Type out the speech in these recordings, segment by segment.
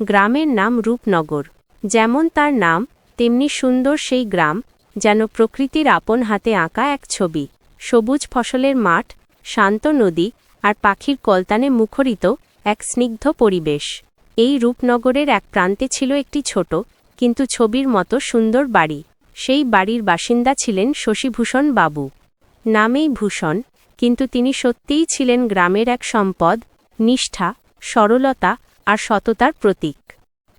গ্রামের নাম রূপনগর। যেমন তার নাম, তেমনি সুন্দর সেই গ্রাম, যেন প্রকৃতির আপন হাতে আঁকা এক ছবি। সবুজ ফসলের মাঠ, শান্ত নদী আর পাখির কলতানে মুখরিত এক স্নিগ্ধ পরিবেশ। এই রূপনগরের এক প্রান্তে ছিল একটি ছোট কিন্তু ছবির মতো সুন্দর বাড়ি। সেই বাড়ির বাসিন্দা ছিলেন শশীভূষণ বাবু। নামেই ভূষণ, কিন্তু তিনি সত্যিই ছিলেন গ্রামের এক সম্পদ, নিষ্ঠা, সরলতা আর সততার প্রতীক।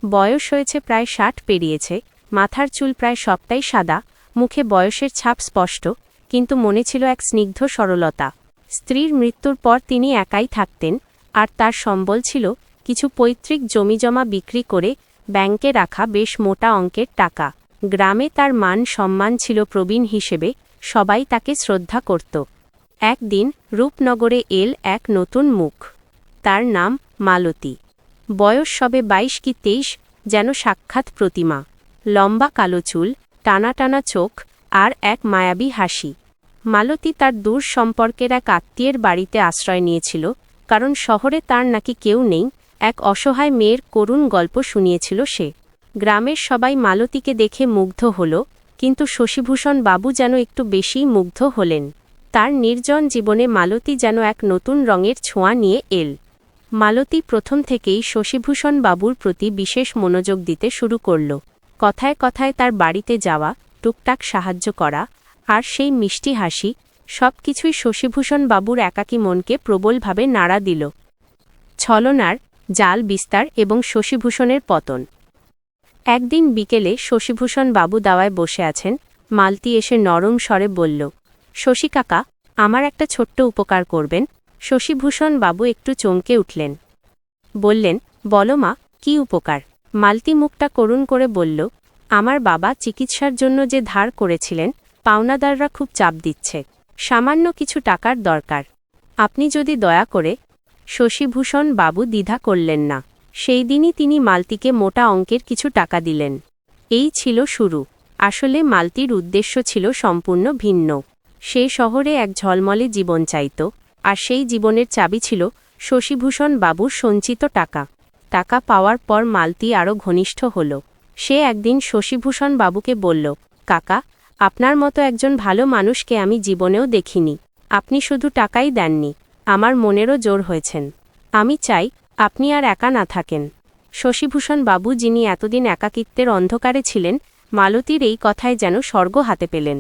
বয়স হয়েছে প্রায় ৬০ পেরিয়েছে, মাথার চুল প্রায় সবটাই সাদা, মুখে বয়সের ছাপ স্পষ্ট, কিন্তু মনে ছিল এক স্নিগ্ধ সরলতা। স্ত্রীর মৃত্যুর পর তিনি একাই থাকতেন, আর তার সম্বল ছিল কিছু পৈতৃক জমিজমা বিক্রি করে ব্যাংকে রাখা বেশ মোটা অঙ্কের টাকা। গ্রামে তার মান সম্মান ছিল প্রবীণ হিসেবে, সবাই তাকে শ্রদ্ধা করত। একদিন রূপনগরে এল এক নতুন মুখ। তার নাম মালতী। বয়স সবে ২২ কি ২৩, যেন সাক্ষাৎ প্রতিমা। লম্বা কালো চুল, টানা টানা চোখ আর এক মায়াবী হাসি। মালতী তার দূর সম্পর্কের এক আত্মীয়ের বাড়িতে আশ্রয় নিয়েছিল, কারণ শহরে তার নাকি কেউ নেই। এক অসহায় মেয়ের করুণ গল্প শুনিয়েছিল সে। গ্রামের সবাই মালতীকে দেখে মুগ্ধ হল, কিন্তু শশীভূষণ বাবু যেন একটু বেশিই মুগ্ধ হলেন। তার নির্জন জীবনে মালতী যেন এক নতুন রঙের ছোঁয়া নিয়ে এল। মালতী প্রথম থেকেই শশীভূষণ বাবুর প্রতি বিশেষ মনোযোগ দিতে শুরু করল। কথায় কথায় তার বাড়িতে যাওয়া, টুকটাক সাহায্য করা আর সেই মিষ্টি হাসি, সব কিছুই শশীভূষণ বাবুর একাকী মনকে প্রবলভাবে নাড়া দিল। ছলনার জাল বিস্তার এবং শশীভূষণের পতন। একদিন বিকেলে শশীভূষণ বাবু দাওয়ায় বসে আছেন। মালতী এসে নরম স্বরে বলল, শশী কাকা, আমার একটা ছোট্ট উপকার করবেন। শশীভূষণ বাবু একটু চমকে উঠলেন। বললেন, বলো মা, কী উপকার? মালতী মুখটা করুণ করে বলল, আমার বাবা চিকিৎসার জন্য যে ধার করেছিলেন, পাওনাদাররা খুব চাপ দিচ্ছে। সামান্য কিছু টাকার দরকার। আপনি যদি দয়া করে। শশীভূষণ বাবু দ্বিধা করলেন না। সেই দিনই তিনি মালতীকে মোটা অঙ্কের কিছু টাকা দিলেন। এই ছিল শুরু। আসলে মালতীর উদ্দেশ্য ছিল সম্পূর্ণ ভিন্ন। সে শহরে এক ঝলমলে জীবন চাইত, আর সেই জীবনের চাবি ছিল শশীভূষণ বাবুর সঞ্চিত টাকা। টাকা পাওয়ার পর মালতী আরও ঘনিষ্ঠ হল। সে একদিন শশীভূষণ বাবুকে বলল, কাকা, আপনার মতো একজন ভালো মানুষকে আমি জীবনেও দেখিনি। আপনি শুধু টাকাই দেননি, আমার মনেরও জোর হয়েছেন। আমি চাই আপনি আর একা না থাকেন। শশীভূষণ বাবু, যিনি এতদিন একাকিত্বের অন্ধকারে ছিলেন, মালতীর এই কথায় যেন স্বর্গ হাতে পেলেন।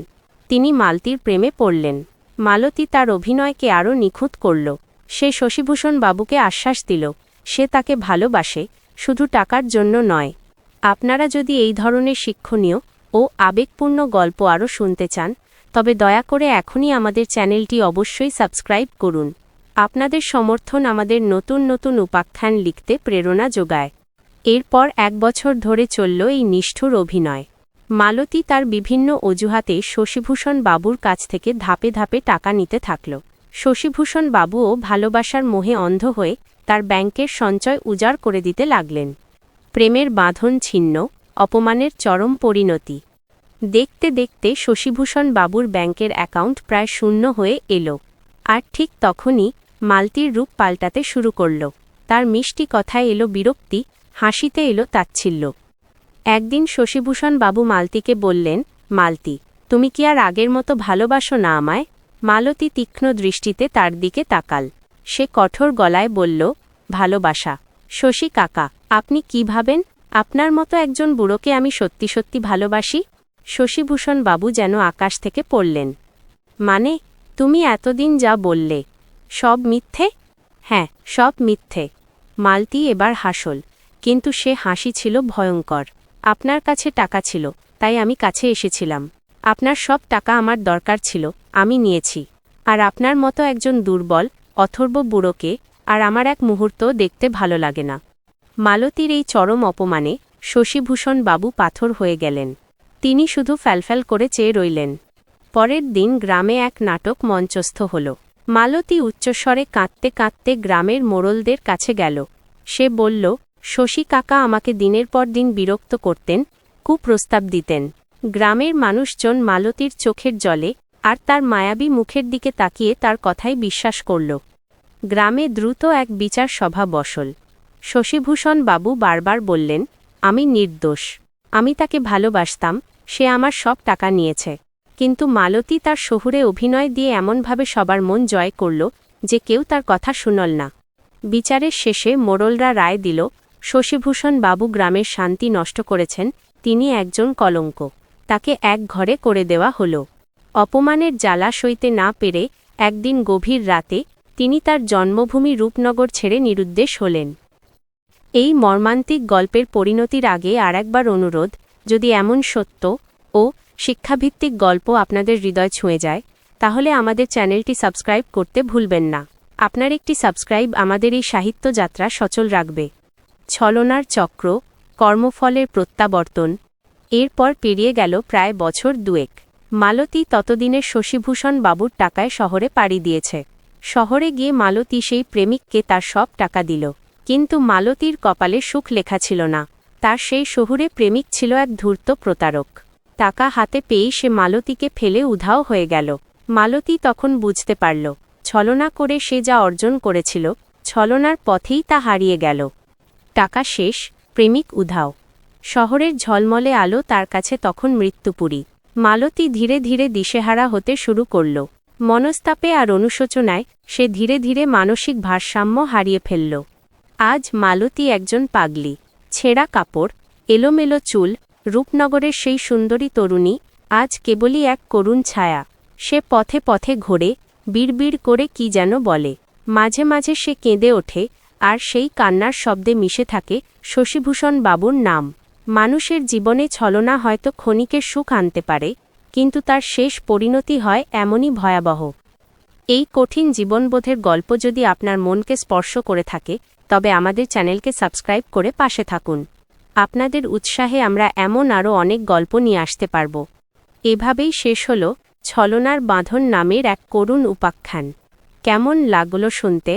তিনি মালতীর প্রেমে পড়লেন। মালতী তার অভিনয়কে আরও নিখুঁত করল। সে শশীভূষণ বাবুকে আশ্বাস দিল, সে তাকে ভালোবাসে, শুধু টাকার জন্য নয়। আপনারা যদি এই ধরনের শিক্ষণীয় ও আবেগপূর্ণ গল্প আরও শুনতে চান, তবে দয়া করে এখনই আমাদের চ্যানেলটি অবশ্যই সাবস্ক্রাইব করুন। আপনাদের সমর্থন আমাদের নতুন নতুন উপাখ্যান লিখতে প্রেরণা যোগায়। এরপর ১ বছর ধরে চলল এই নিষ্ঠুর অভিনয়। মালতী তার বিভিন্ন অজুহাতে শশীভূষণ বাবুর কাছ থেকে ধাপে ধাপে টাকা নিতে থাকল। শশীভূষণ বাবুও ভালোবাসার মোহে অন্ধ হয়ে তার ব্যাংকের সঞ্চয় উজাড় করে দিতে লাগলেন। প্রেমের বাঁধন ছিন্ন, অপমানের চরম পরিণতি। দেখতে দেখতে শশীভূষণ বাবুর ব্যাংকের অ্যাকাউন্ট প্রায় শূন্য হয়ে এল। আর ঠিক তখনই মালতীর রূপ পাল্টাতে শুরু করল। তার মিষ্টি কথায় এলো বিরক্তি, হাসিতে এলো তাচ্ছিল্য। একদিন শশীভূষণ বাবু মালতীকে বললেন, মালতী, তুমি কি আর আগের মতো ভালোবাসো না আমায়? মালতী তীক্ষ্ণ দৃষ্টিতে তার দিকে তাকাল। সে কঠোর গলায় বলল, ভালোবাসা? শশী কাকা, আপনি কি ভাবেন? আপনার মতো একজন বুড়োকে আমি সত্যি সত্যি ভালোবাসি? শশীভূষণ বাবু যেন আকাশ থেকে পড়লেন। মানে, তুমি এতদিন যা বললে, সব মিথ্যে? হ্যাঁ, সব মিথ্যে। মালতী এবার হাসল, কিন্তু সে হাসি ছিল ভয়ঙ্কর। আপনার কাছে টাকা ছিল, তাই আমি কাছে এসেছিলাম। আপনার সব টাকা আমার দরকার ছিল, আমি নিয়েছি। আর আপনার মতো একজন দুর্বল, অথর্ব বুড়োকে আর আমার এক মুহূর্তও দেখতে ভালো লাগে না। মালতীর এই চরম অপমানে শশীভূষণ বাবু পাথর হয়ে গেলেন। তিনি শুধু ফ্যালফ্যাল করে চেয়ে রইলেন। পরের দিন গ্রামে এক নাটক মঞ্চস্থ হল। মালতী উচ্চস্বরে কাঁদতে কাঁদতে গ্রামের মোড়লদের কাছে গেল। সে বলল, শশী কাকা আমাকে দিনের পর দিন বিরক্ত করতেন, কুপ্রস্তাব দিতেন। গ্রামের মানুষজন মালতীর চোখের জলে আর তার মায়াবী মুখের দিকে তাকিয়ে তার কথাই বিশ্বাস করল। গ্রামে দ্রুত এক বিচার সভা বসল। শশীভূষণ বাবু বারবার বললেন, আমি নির্দোষ, আমি তাকে ভালোবাসতাম, সে আমার সব টাকা নিয়েছে। কিন্তু মালতী তার শহুরে অভিনয় দিয়ে এমনভাবে সবার মন জয় করল যে কেউ তার কথা শুনল না। বিচারের শেষে মোড়লরা রায় দিল, শশীভূষণ বাবু গ্রামের শান্তি নষ্ট করেছেন, তিনি একজন কলঙ্ক, তাকে এক ঘরে করে দেওয়া হল। অপমানের জ্বালা সইতে না পেরে একদিন গভীর রাতে তিনি তার জন্মভূমি রূপনগর ছেড়ে নিরুদ্দেশ হলেন। এই মর্মান্তিক গল্পের পরিণতির আগে আরেকবার অনুরোধ, যদি এমন সত্য ও শিক্ষাভিত্তিক গল্প আপনাদের হৃদয় ছুঁয়ে যায়, তাহলে আমাদের চ্যানেলটি সাবস্ক্রাইব করতে ভুলবেন না। আপনার একটি সাবস্ক্রাইব আমাদের এই সাহিত্য যাত্রা সচল রাখবে। ছলনার চক্র, কর্মফলের প্রত্যাবর্তন। এরপর পেরিয়ে গেল প্রায় বছর দুয়েক। মালতী ততদিনে শশীভূষণ বাবুর টাকায় শহরে পাড়ি দিয়েছে। শহরে গিয়ে মালতী সেই প্রেমিককে তার সব টাকা দিল। কিন্তু মালতীর কপালে সুখ লেখা ছিল না। তার সেই শহুরে প্রেমিক ছিল এক ধূর্ত প্রতারক। টাকা হাতে পেয়েই সে মালতীকে ফেলে উধাও হয়ে গেল। মালতী তখন বুঝতে পারল, ছলনা করে সে যা অর্জন করেছিল, ছলনার পথেই তা হারিয়ে গেল। টাকা শেষ, প্রেমিক উধাও। শহরের ঝলমলে আলো তার কাছে তখন মৃত্যুপুরী। মালতী ধীরে ধীরে দিশেহারা হতে শুরু করল। মনস্তাপে আর অনুশোচনায় সে ধীরে ধীরে মানসিক ভারসাম্য হারিয়ে ফেলল। আজ মালতী একজন পাগলি। ছেঁড়া কাপড়, এলোমেলো চুল, রূপনগরের সেই সুন্দরী তরুণী আজ কেবলই এক করুণ ছায়া। সে পথে পথে ঘোরে, বিড়বিড় করে কি যেন বলে। মাঝে মাঝে সে কেঁদে ওঠে, আর সেই কান্নার শব্দে মিশে থাকে শশীভূষণ বাবুর নাম। মানুষের জীবনে ছলনা হয়তো ক্ষণিকের সুখ আনতে পারে, কিন্তু তার শেষ পরিণতি হয় এমনই ভয়াবহ। এই কঠিন জীবনবোধের গল্প যদি আপনার মনকে স্পর্শ করে থাকে, তবে আমাদের চ্যানেলকে সাবস্ক্রাইব করে পাশে থাকুন। আপনাদের উৎসাহে আমরা এমন আরও অনেক গল্প নিয়ে আসতে পারব। এভাবেই শেষ হল ছলনার বাঁধন নামের এক করুণ উপাখ্যান। কেমন লাগলো শুনতে?